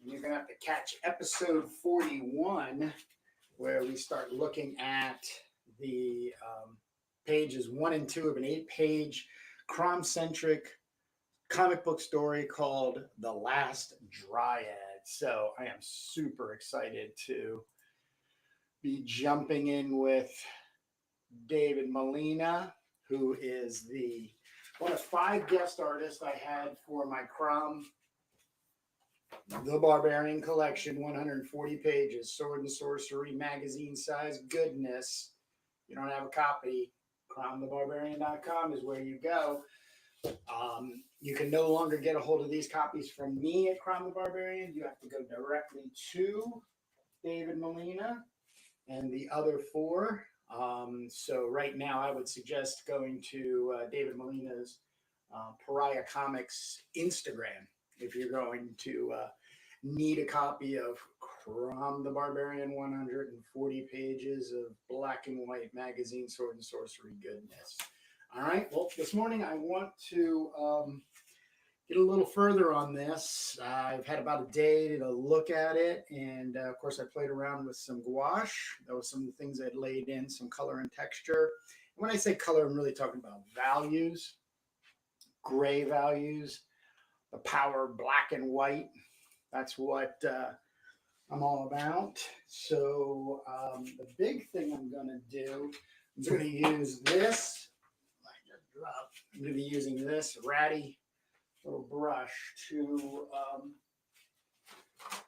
And you're going to have to catch episode 41, where we start looking at the pages 1 and 2 of an 8-page crime-centric comic book story called The Last Dryad. So I am super excited to be jumping in with David Molina, who is one of 5 guest artists I had for my Crom The Barbarian collection, 140 pages, Sword and Sorcery, magazine size goodness. If you don't have a copy, cromthebarbarian.com is where you go. You can no longer get a hold of these copies from me at Crom the Barbarian. You have to go directly to David Molina and the other 4. So right now I would suggest going to David Molina's Pariah Comics Instagram if you're going to need a copy of Crom the Barbarian, 140 pages of black and white magazine sword and sorcery goodness. All right, well, this morning I want to get a little further on this. I've had about a day to look at it, and of course I played around with some gouache. That was some of the things I'd laid in, some color and texture. And when I say color, I'm really talking about values, gray values, the power of black and white. That's what I'm all about. So the big thing I'm going to do, I'm going to use this. I'm going to be using this ratty little brush to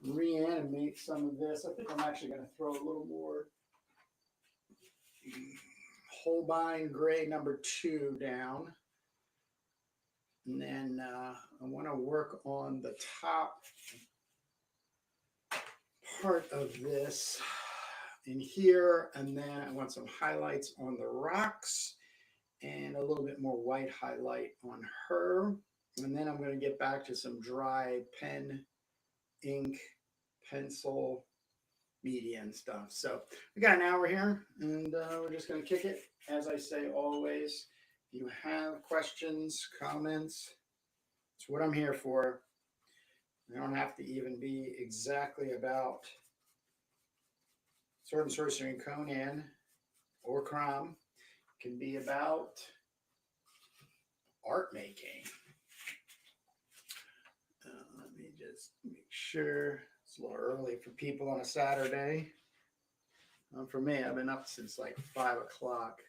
reanimate some of this. I think I'm actually going to throw a little more Holbein Gray number 2 down. And then I want to work on the top part of this in here. And then I want some highlights on the rocks and a little bit more white highlight on her. And then I'm going to get back to some dry pen, ink, pencil, media and stuff. So we got an hour here, and we're just going to kick it. As I say always, if you have questions, comments, it's what I'm here for. They don't have to even be exactly about Sword and Sorcery and Conan or Crom. It can be about art making. Let me just make sure it's a little early for people on a Saturday. For me, I've been up since like 5 o'clock.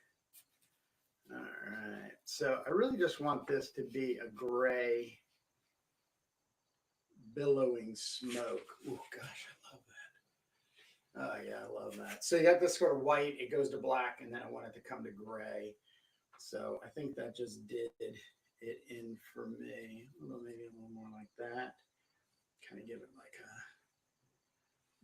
All right, so I really just want this to be a gray billowing smoke. Oh gosh, I love that. Oh yeah, I love that. So you got this sort of white, it goes to black, and then I want it to come to gray. So I think that just did it in for me. Maybe a little more like that. Kind of give it like a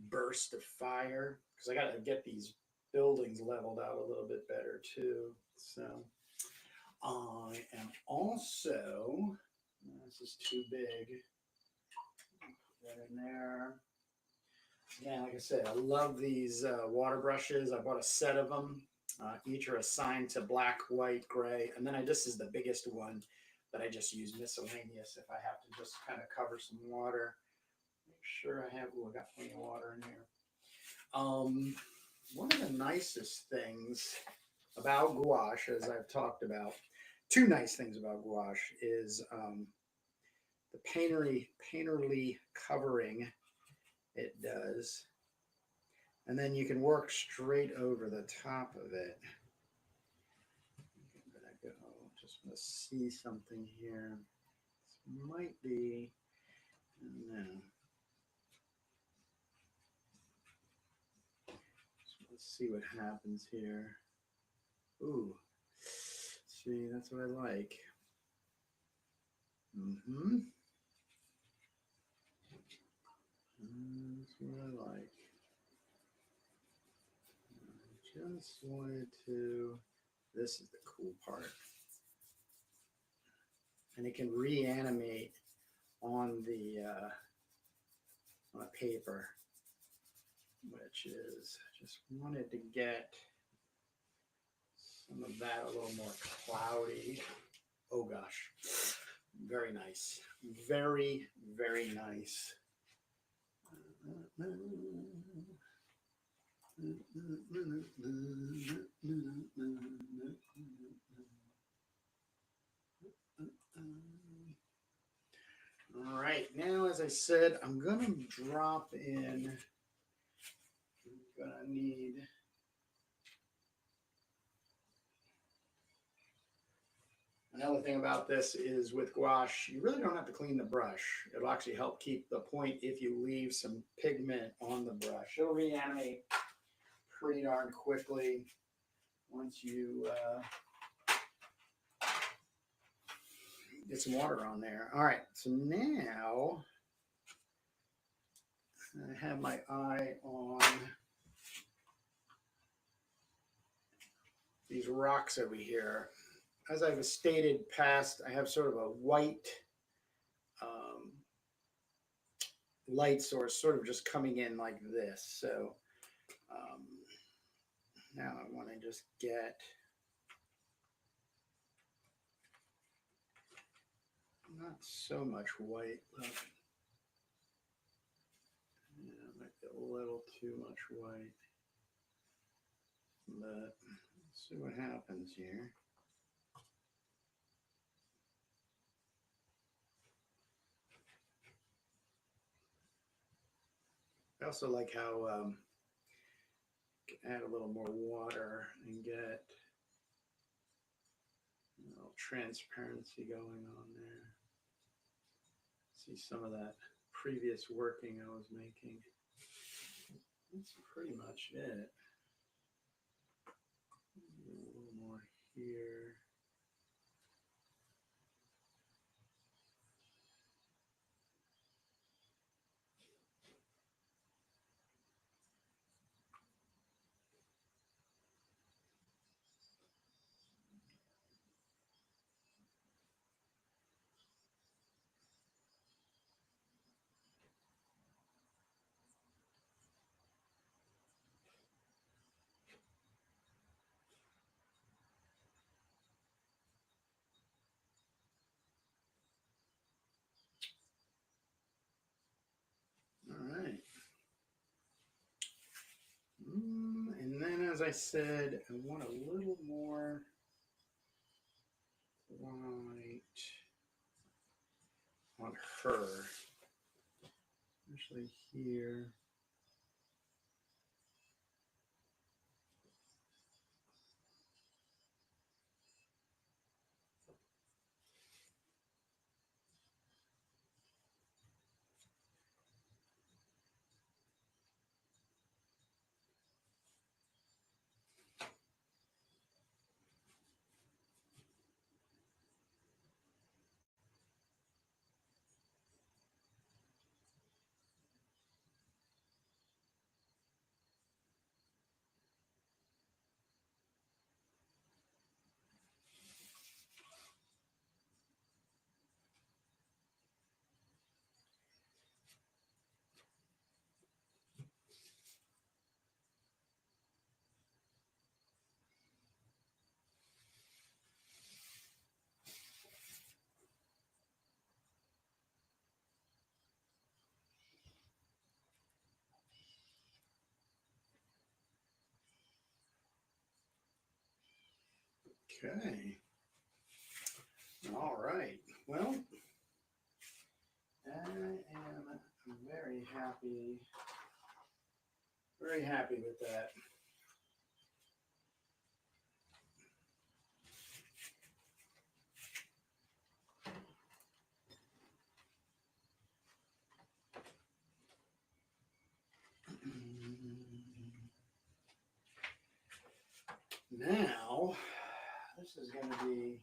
burst of fire, because I got to get these buildings leveled out a little bit better too. So I am also, this is too big. Put that in there. Yeah, like I said, I love these water brushes. I bought a set of them. Each are assigned to black, white, gray, and then this is the biggest one that I just use miscellaneous if I have to just kind of cover some water. Make sure I have, I got plenty of water in here. One of the nicest things about gouache, as I've talked about, 2 nice things about gouache is the painterly covering it does. And then you can work straight over the top of it. I'm just going to see something here. This might be, no. So let's see what happens here. Ooh, see, that's what I like. That's what I like. I just wanted to, this is the cool part. And it can reanimate on the paper, which is, I just wanted to get some of that a little more cloudy. Oh gosh, very nice. Very, very nice. All right, now as I said, I'm gonna drop in. I'm gonna need another thing about this is with gouache, you really don't have to clean the brush. It'll actually help keep the point if you leave some pigment on the brush. It'll reanimate pretty darn quickly once you get some water on there. All right, so now I have my eye on these rocks over here. As I've stated past, I have sort of a white light source sort of just coming in like this. So now I want to just get not so much white left. Yeah, might be a little too much white. But let's see what happens here. I also like how add a little more water and get a little transparency going on there. See some of that previous working I was making. That's pretty much it. A little more here. All right. And then, as I said, I want a little more white on her, especially here. Okay. All right. Well, I am very happy with that. Now, this is going to be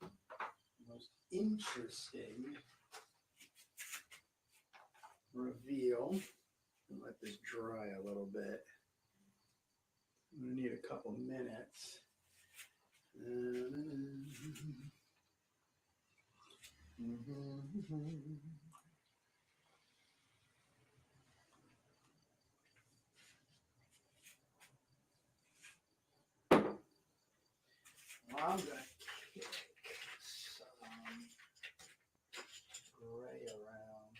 the most interesting reveal. I'll let this dry a little bit. I'm going to need a couple minutes. I'm going to kick some gray around.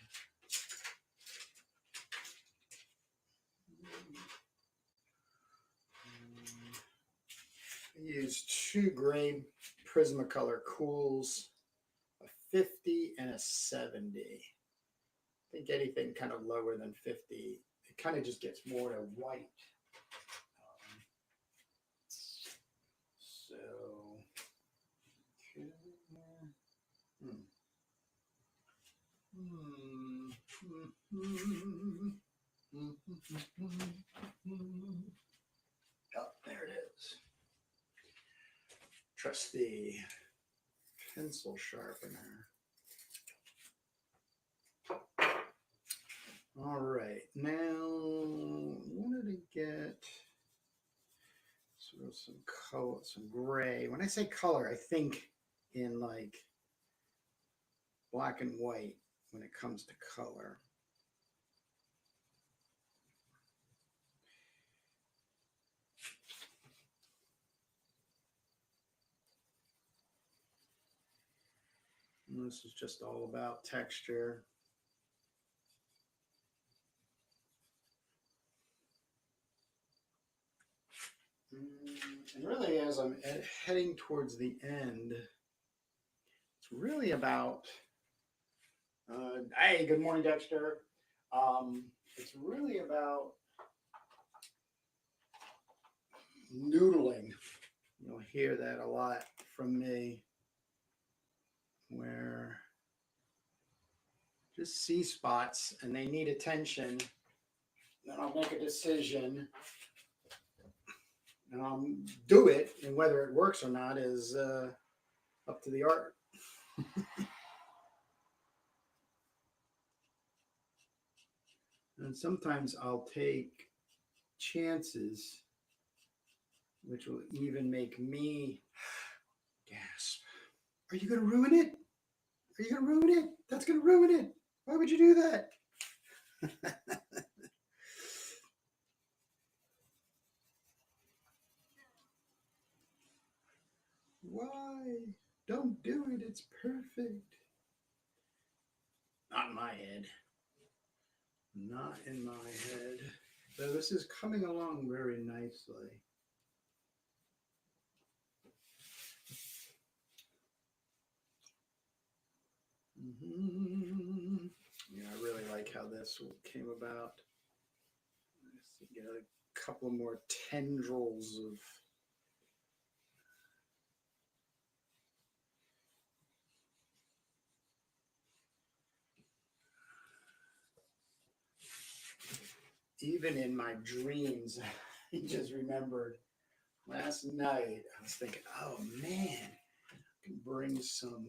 two gray Prismacolor cools, a 50 and a 70. I think anything kind of lower than 50, it kind of just gets more to white. So, okay. Oh, there it is. Trusty pencil sharpener. All right, now I wanted to get sort of some color, some gray. When I say color, I think in like black and white when it comes to color. And this is just all about texture. And really, as I'm heading towards the end, it's really about, hey, good morning, Dexter. It's really about noodling. You'll hear that a lot from me, where just see spots and they need attention. Then I'll make a decision and I'll do it, and whether it works or not is up to the art. And sometimes I'll take chances, which will even make me gasp. Are you going to ruin it? Are you going to ruin it? That's going to ruin it. Why would you do that? Why? Don't do it. It's perfect. Not in my head. Not in my head. So this is coming along very nicely. Yeah, I really like how this came about. Let's get a couple more tendrils of even in my dreams. I just remembered last night, I was thinking, oh man, I can bring some,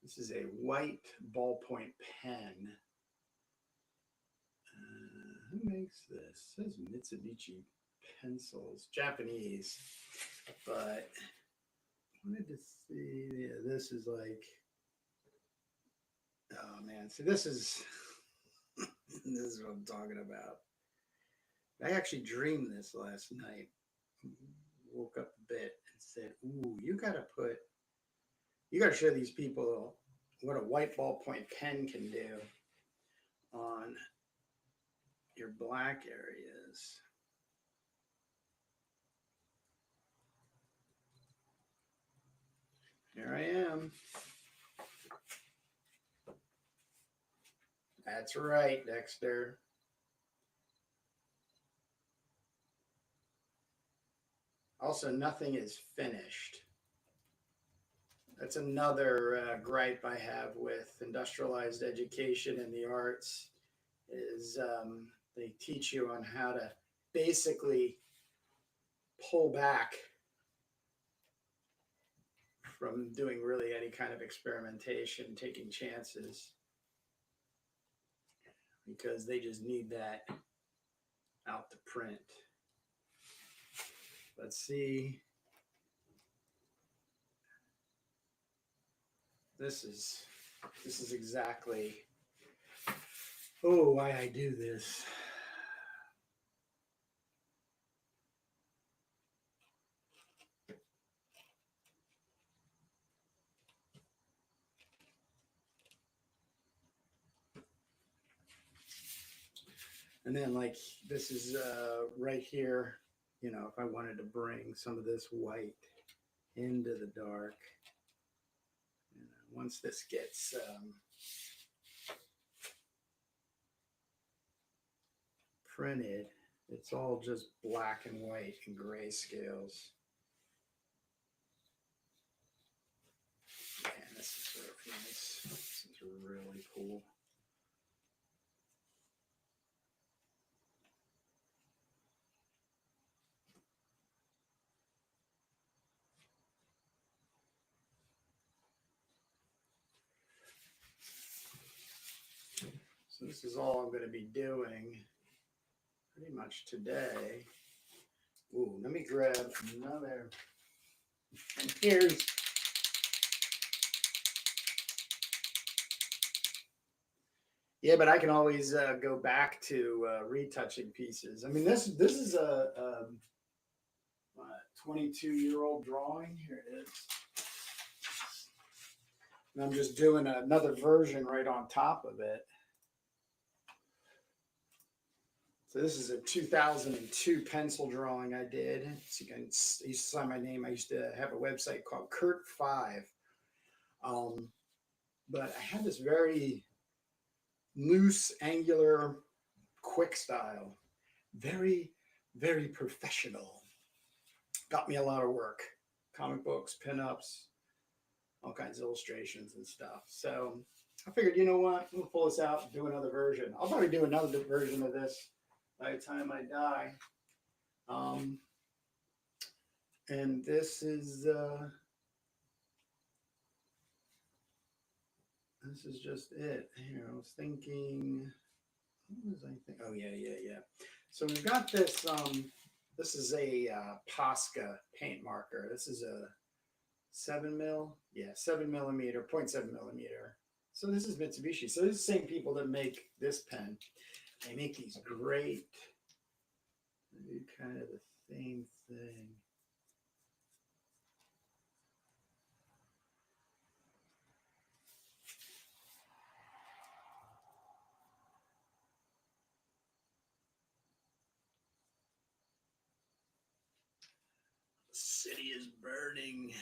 this is a white ballpoint pen. Who makes this? It says Mitsubishi Pencils, Japanese, but I wanted to see, yeah, this is like, oh man, see this is, this is what I'm talking about. I actually dreamed this last night. Woke up a bit and said, ooh, you got to show these people what a white ballpoint pen can do on your black areas. Here I am. That's right, Dexter. Also, nothing is finished. That's another gripe I have with industrialized education in the arts is they teach you on how to basically pull back from doing really any kind of experimentation, taking chances, because they just need that out to print. Let's see. This is exactly, oh, why I do this. And then like, this is right here, you know, if I wanted to bring some of this white into the dark, you know, once this gets printed, it's all just black and white and gray scales. Man, this is really nice. This is really cool. So this is all I'm going to be doing pretty much today. Ooh, let me grab another. And here's yeah, but I can always go back to retouching pieces. I mean, this is a 22-year-old drawing. Here it is. And I'm just doing another version right on top of it. So this is a 2002 pencil drawing I did. So you can you saw my name. I used to have a website called Kurt5. But I had this very loose, angular, quick style. Very, very professional. Got me a lot of work. Comic books, pinups, all kinds of illustrations and stuff. So I figured, you know what? We'll pull this out and do another version. I'll probably do another version of this by the time I die. And this is just it. Here, I was thinking, what was I thinking? Oh yeah. So we've got this. This is a Posca paint marker. This is a 7mm. Yeah, 7mm, 0.7 millimeter. So this is Mitsubishi. So this is the same people that make this pen. They make these great. They do kind of the same thing. The city is burning.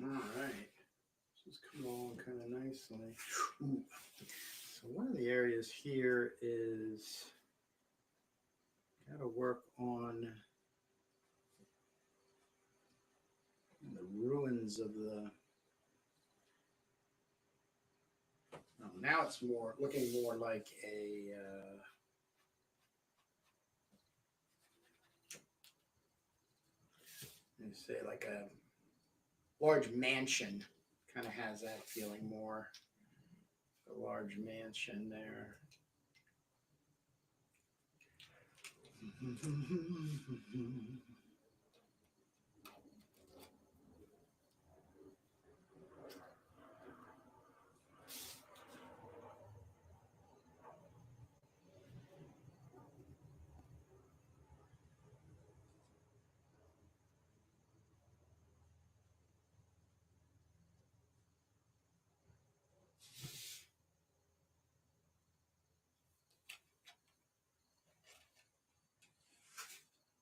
All right, this is coming along kind of nicely. Ooh. So one of the areas here is got to work on the ruins of the. Oh, now it's more looking more like a. Let me say like a large mansion. Kind of has that feeling more. A large mansion there.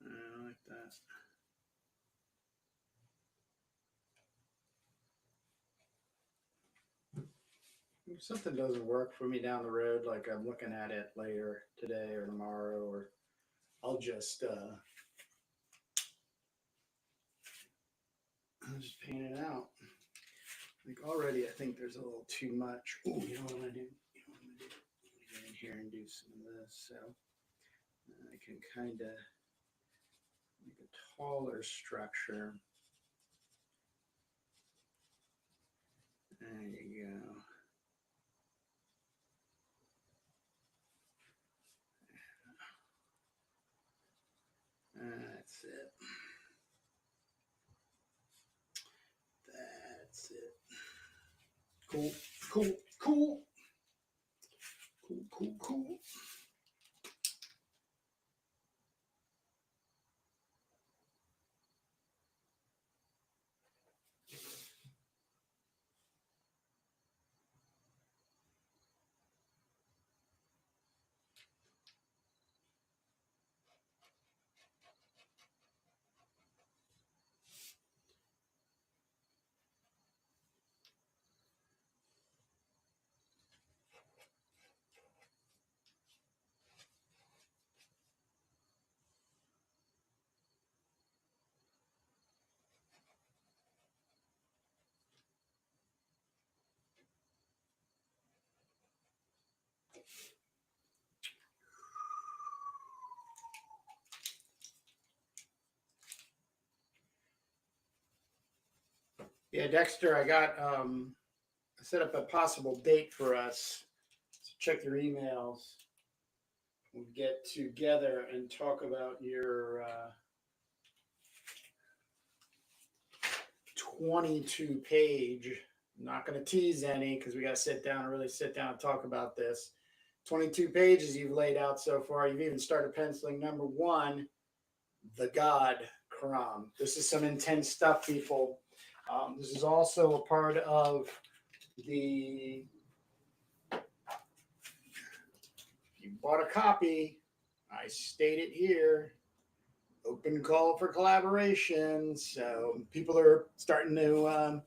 I like that. If something doesn't work for me down the road, like I'm looking at it later today or tomorrow, or I'll just paint it out. Like already, I think there's a little too much. Oh, you know what I'm gonna do? You know what I'm gonna do? I'm gonna get in here and do some of this, so I can kind of make a taller structure. There you go. That's it. That's it. Cool, cool, cool. Cool, cool, cool. Yeah, Dexter, I set up a possible date for us. So check your emails. We'll get together and talk about your 22 page. I'm not going to tease any because we got to sit down and really sit down and talk about this. 22 pages you've laid out so far. You've even started penciling number 1, the God Crom. This is some intense stuff, people. This is also a part of the. If you bought a copy, I state it here. Open call for collaboration. So people are starting to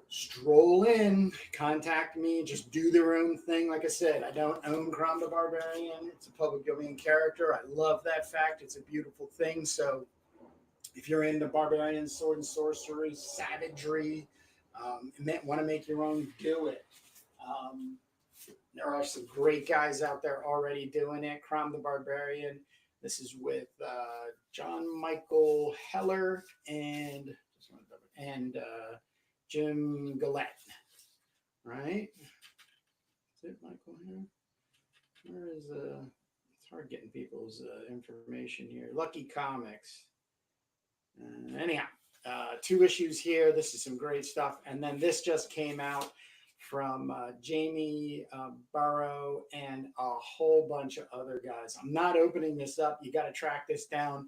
stroll in, contact me, just do their own thing. Like I said, I don't own Conan the Barbarian. It's a public domain character. I love that fact. It's a beautiful thing. So if you're into Barbarian, sword and sorcery, savagery, want to make your own, do it. There are some great guys out there already doing it. Conan the Barbarian. This is with John Michael Heller and Jim Gillette. Right? Is it Michael here? Where is it's hard getting people's information here. Lucky Comics. Anyhow, 2 issues here. This is some great stuff. And then this just came out from Jamie Burrow and a whole bunch of other guys. I'm not opening this up. You got to track this down.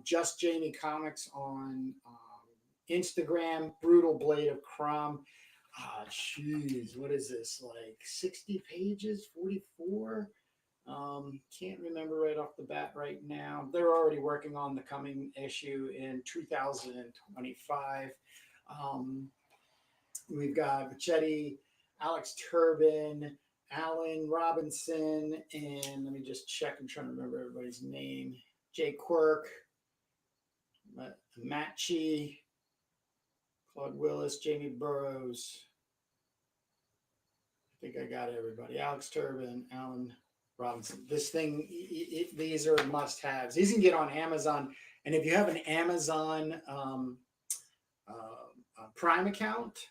Just Jamie Comics on Instagram. Brutal Blade of Crom. Jeez, what is this? Like 60 pages? 44? Can't remember right off the bat right now. They're already working on the coming issue in 2025. We've got Machete, Alex Turbin, Alan Robinson, and let me just check. I'm trying to remember everybody's name. Jay Quirk, Matt Chi, Claude Willis, Jamie Burrows. I think I got everybody. Alex Turbin, Alan Robinson. This thing, these are must-haves. These can get on Amazon, and if you have an Amazon Prime account,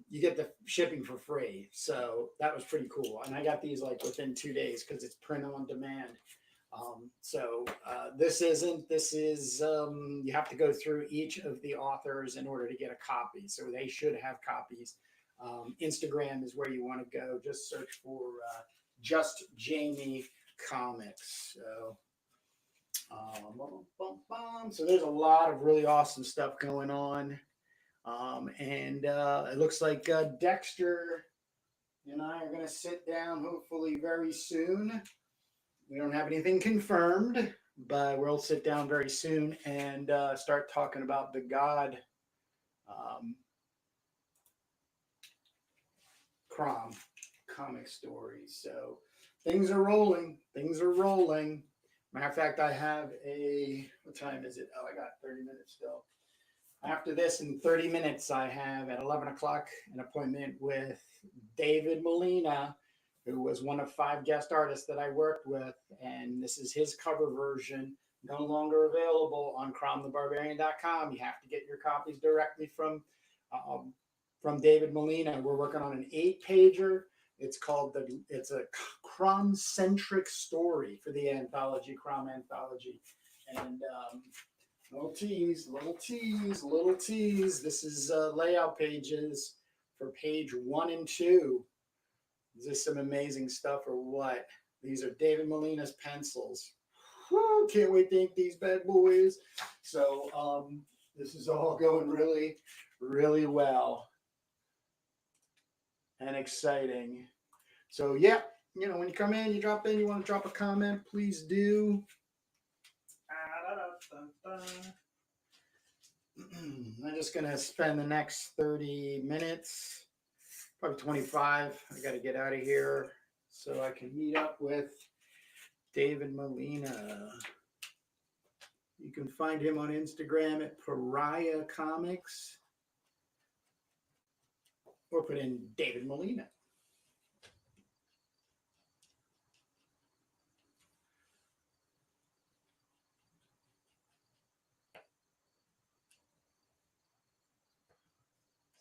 you get the shipping for free. So that was pretty cool. And I got these like within 2 days because it's print on demand. This is you have to go through each of the authors in order to get a copy. So they should have copies. Instagram is where you want to go. Just search for Just Jamie Comics. So there's a lot of really awesome stuff going on. And it looks like Dexter and I are going to sit down hopefully very soon. We don't have anything confirmed, but we'll sit down very soon and start talking about the God. Crom comic stories. So things are rolling. Things are rolling. Matter of fact, I have what time is it? Oh, I got 30 minutes still. After this, in 30 minutes, I have at 11 o'clock an appointment with David Molina, who was one of 5 guest artists that I worked with. And this is his cover version, no longer available on cromthebarbarian.com. You have to get your copies directly from David Molina. We're working on an 8-pager. It's a Crom-centric story for the anthology, Crom Anthology. And little tease, little tease, little tease. This is layout pages for page 1 and 2. Is this some amazing stuff or what? These are David Molina's pencils. Woo, can't wait to ink these bad boys. So this is all going really, really well and exciting. So yeah, when you come in, you drop in, you want to drop a comment, please do. I'm just going to spend the next 30 minutes, probably 25. I got to get out of here so I can meet up with David Molina. You can find him on Instagram at Pariah Comics or put in David Molina.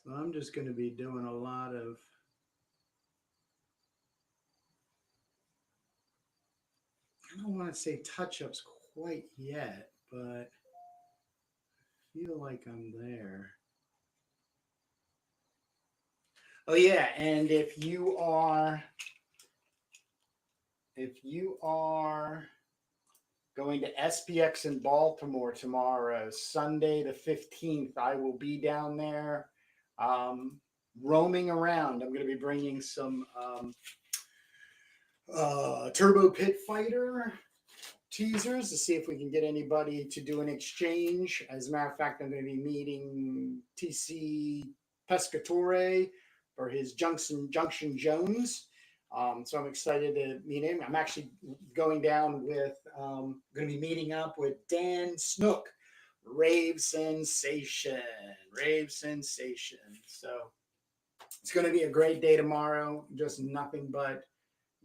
So I'm just going to be doing a lot of I don't want to say touch-ups quite yet, but I feel like I'm there. Oh yeah, and if you are going to SPX in Baltimore tomorrow, Sunday the 15th, I will be down there roaming around. I'm going to be bringing some Turbo Pit Fighter teasers to see if we can get anybody to do an exchange. As a matter of fact, I'm going to be meeting TC Pescatore for his Junction Jones. So I'm excited to meet him. I'm actually going down going to be meeting up with Dan Snook, Rave Sensation. So it's going to be a great day tomorrow. Just nothing but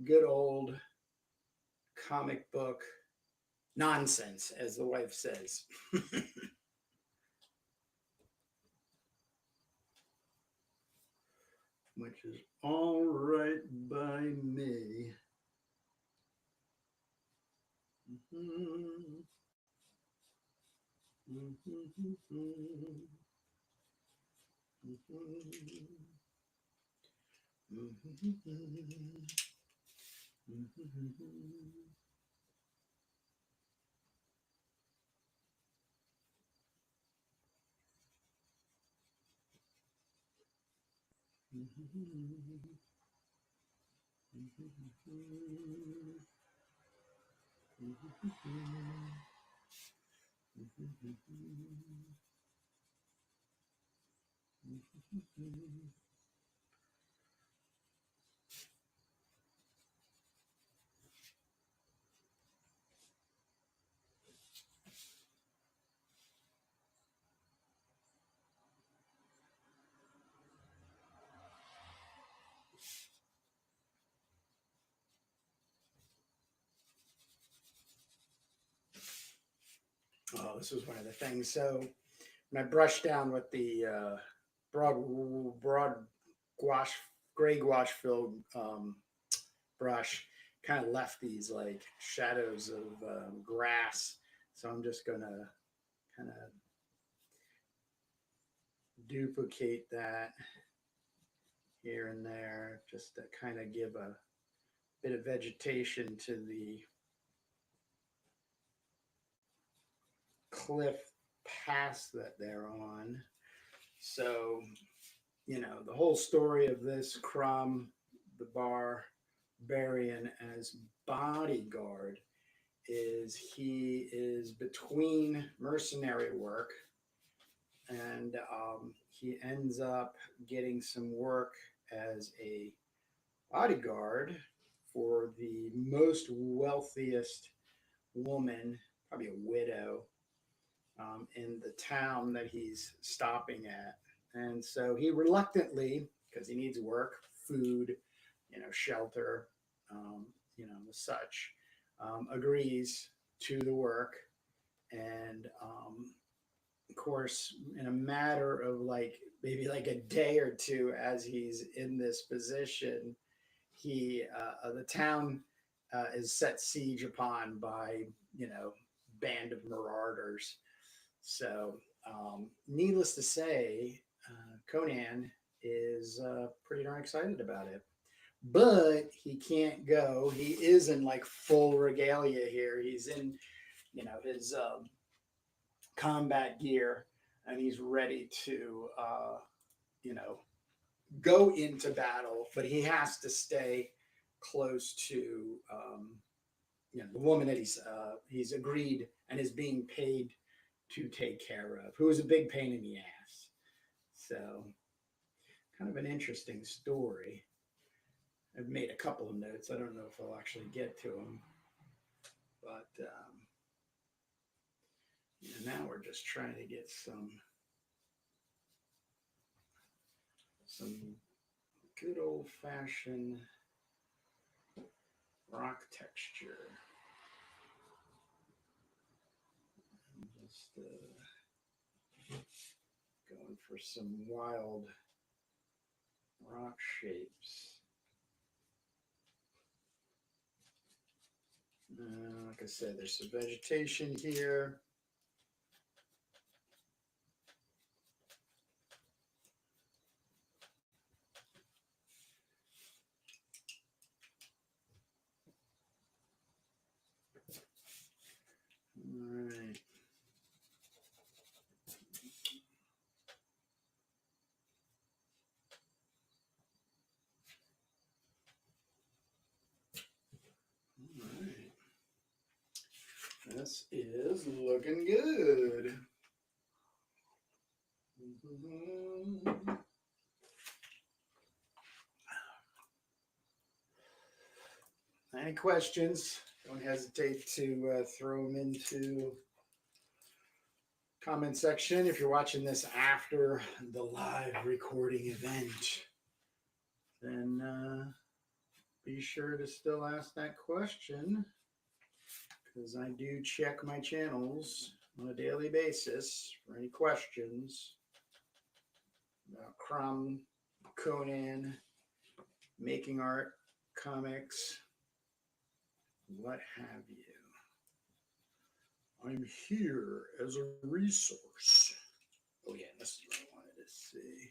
good old comic book nonsense, as the wife says. Which is all right by me. Oh, this was one of the things. So when I brushed down with the broad gouache, gray gouache filled brush, kind of left these like shadows of grass. So I'm just gonna kind of duplicate that here and there, just to kind of give a bit of vegetation to the cliff pass that they're on. So, the whole story of this Crom the Barbarian as bodyguard is he is between mercenary work and he ends up getting some work as a bodyguard for the most wealthiest woman, probably a widow, in the town that he's stopping at. And so he reluctantly, because he needs work, food, shelter, such, agrees to the work. And of course, in a matter of like maybe like a day or two, as he's in this position, the town is set siege upon by band of marauders. So, needless to say, Conan is pretty darn excited about it. But he can't go. He is in like full regalia here. He's in, his combat gear, and he's ready to, you know, go into battle. But he has to stay close to, the woman that he's agreed and is being paid to take care of, who is a big pain in the ass. So, kind of an interesting story. I've made a couple of notes. I don't know if I'll actually get to them, but now we're just trying to get some good old fashioned rock texture. I'm just going for some wild rock shapes. Like I said, there's some vegetation here. All right. All right. This is looking good. Any questions? Don't hesitate to throw them into comment section. If you're watching this after the live recording event, then be sure to still ask that question, because I do check my channels on a daily basis for any questions about Crumb, Conan, making art, comics, what have you. I'm here as a resource. Oh yeah, this is what I wanted to see.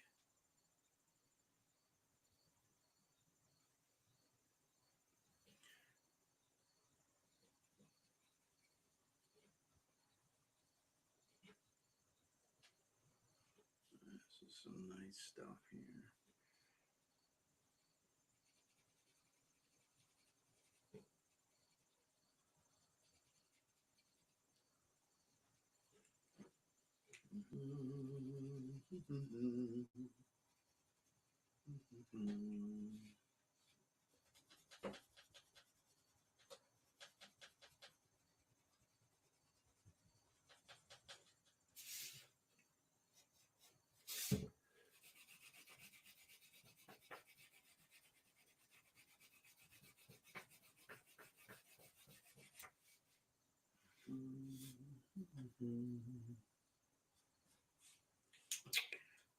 This is some nice stuff here.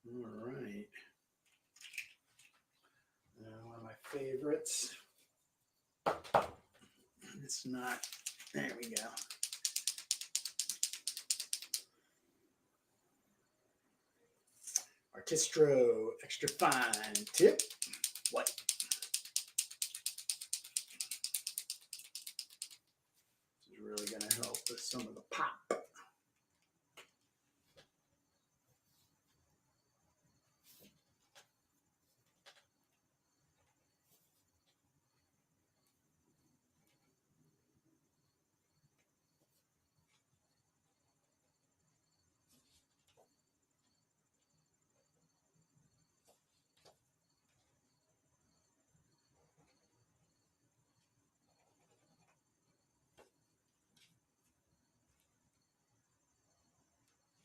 All right. One of my favorites. It's not. There we go. Artistro extra fine tip white. This is really going to help with some of the pop.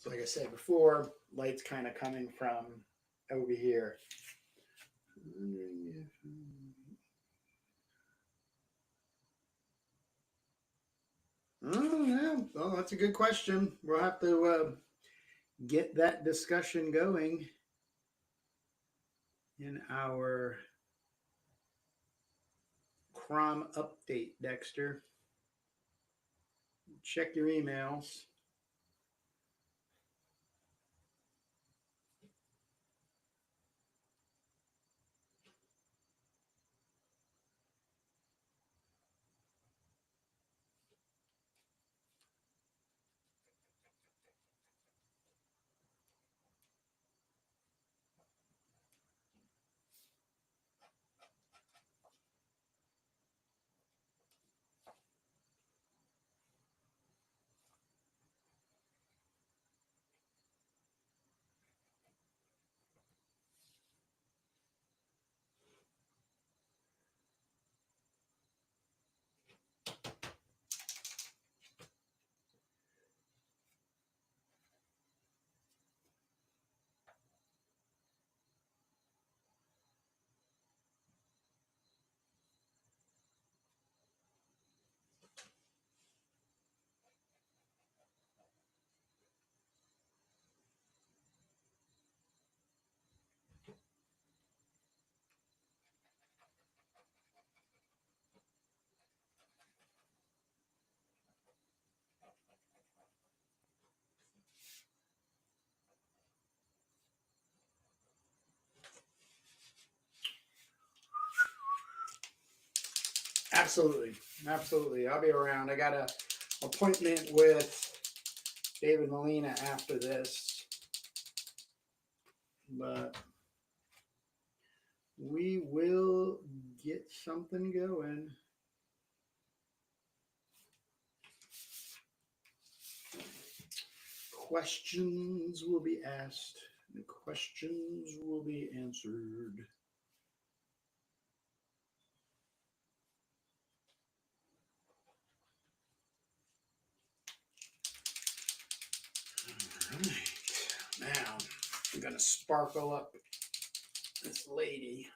So like I said before, light's kind of coming from over here. Oh, yeah. Well, that's a good question. We'll have to get that discussion going in our Crom update, Dexter. Check your emails. Absolutely. Absolutely. I'll be around. I got an appointment with David Molina after this. But we will get something going. Questions will be asked. The questions will be answered. All right. Now, I'm going to sparkle up this lady.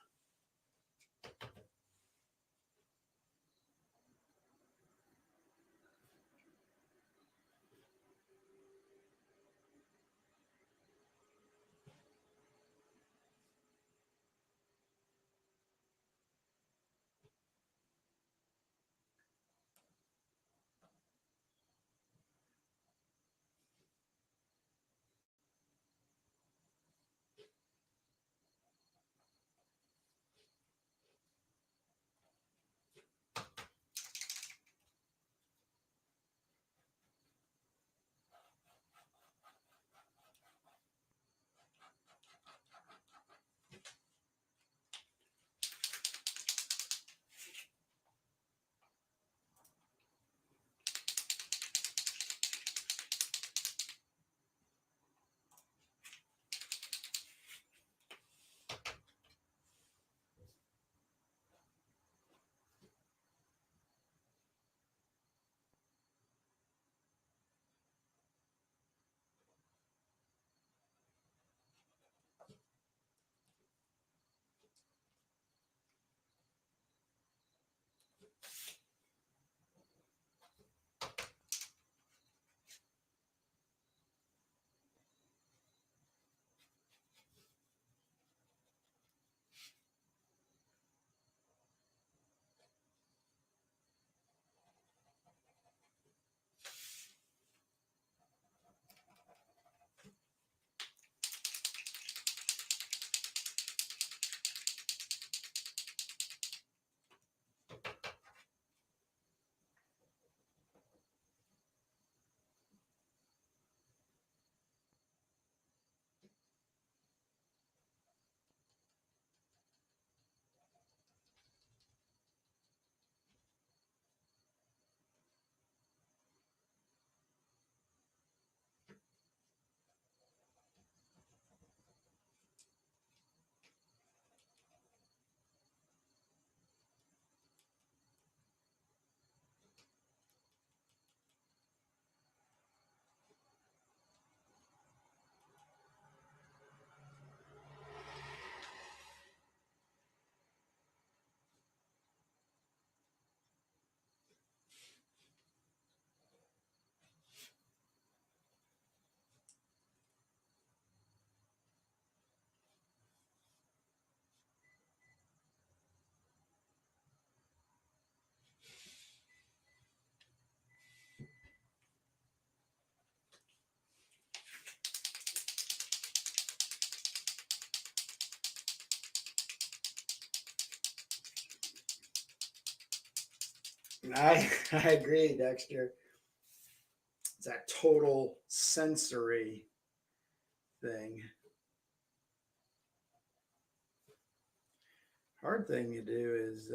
I agree, Dexter. It's that total sensory thing. Hard thing to do is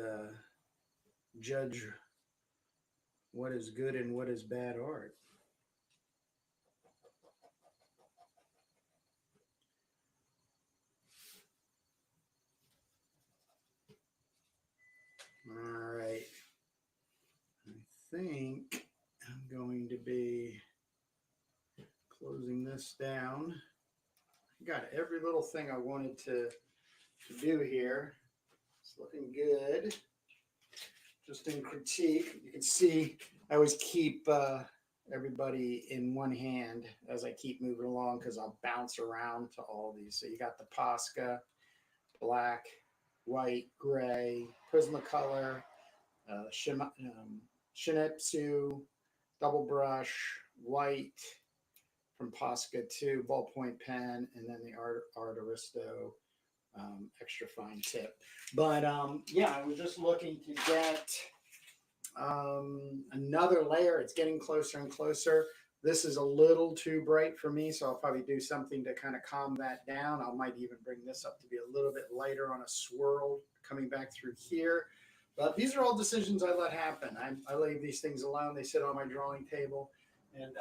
judge what is good and what is bad art. All right. I think I'm going to be closing this down. I got every little thing I wanted to do here. It's looking good. Just in critique, you can see I always keep everybody in one hand as I keep moving along because I'll bounce around to all these. So you got the Posca, black, white, gray, Prismacolor, Shinetsu, double brush, white from Posca 2, ballpoint pen, and then the Art Aristo extra fine tip. But yeah, I was just looking to get another layer. It's getting closer and closer. This is a little too bright for me, so I'll probably do something to kind of calm that down. I might even bring this up to be a little bit lighter on a swirl coming back through here. But these are all decisions I let happen. I leave these things alone. They sit on my drawing table, and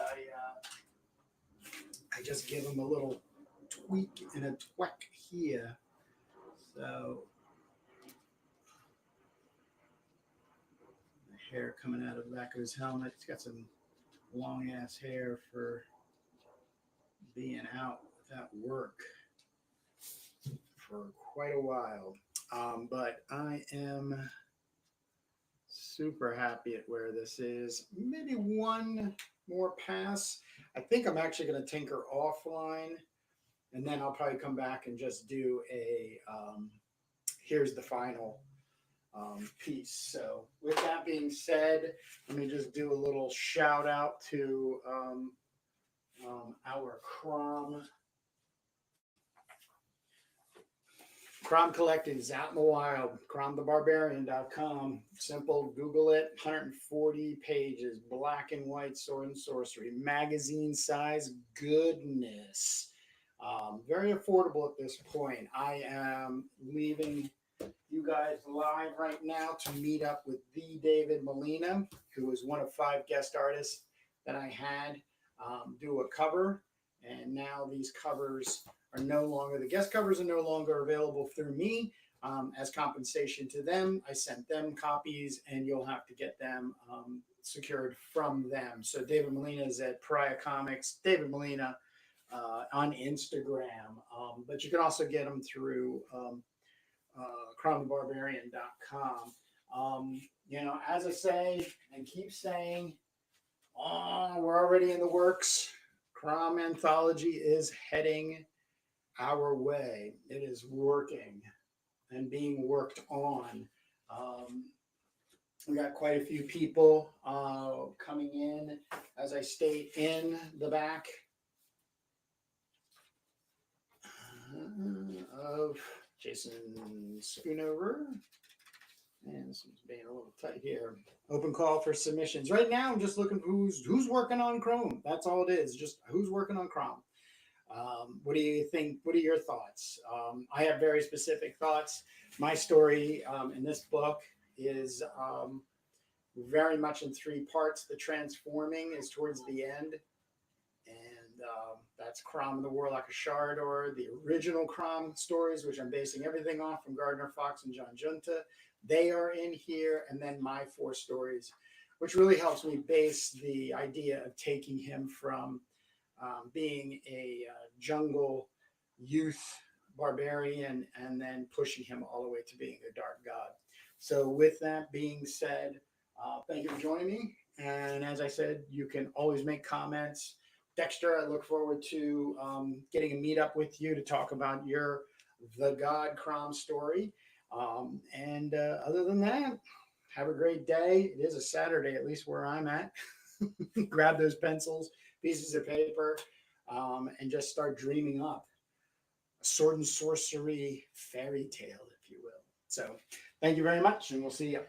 I just give them a little tweak and a tweak here. So the hair coming out of the back of his helmet. He's got some long ass hair for being out without work for quite a while. But I am super happy at where this is. Maybe one more pass. I think I'm actually going to tinker offline, and then I'll probably come back and just do a here's the final piece. So with that being said, let me just do a little shout out to our Crom collecting is out in the wild. CromTheBarbarian.com. Simple. Google it. 140 pages. Black and white sword and sorcery. Magazine size goodness. Very affordable at this point. I am leaving you guys live right now to meet up with the David Molina, who is one of 5 guest artists that I had do a cover. And now these covers are no longer, the guest covers are no longer available through me. As compensation to them, I sent them copies, and you'll have to get them secured from them. So David Molina is at Pariah Comics, David Molina on Instagram. But you can also get them through CromTheBarbarian.com. You know, as I say and keep saying, we're already in the works. Crom Anthology is heading our way. It is working and being worked on. We got quite a few people coming in, as I state in the back of Jason Schoonover. And this is being a little tight here. Open call for submissions. Right now, I'm just looking for who's working on Chrome. That's all it is. Just who's working on Chrome. What do you think? What are your thoughts? I have very specific thoughts. My story in this book is very much in 3 parts. The transforming is towards the end. And that's Crom the Warlock of Sharador, the original Crom stories, which I'm basing everything off from Gardner Fox and John Junta. They are in here, and then my 4 stories, which really helps me base the idea of taking him from being a jungle youth barbarian and then pushing him all the way to being a dark god. So with that being said, thank you for joining me. And as I said, you can always make comments. Dexter, I look forward to getting a meetup with you to talk about your The God Crom story. And other than that, have a great day. It is a Saturday, at least where I'm at. Grab those pencils, pieces of paper, and just start dreaming up a sword and sorcery fairy tale, if you will. So thank you very much, and we'll see you.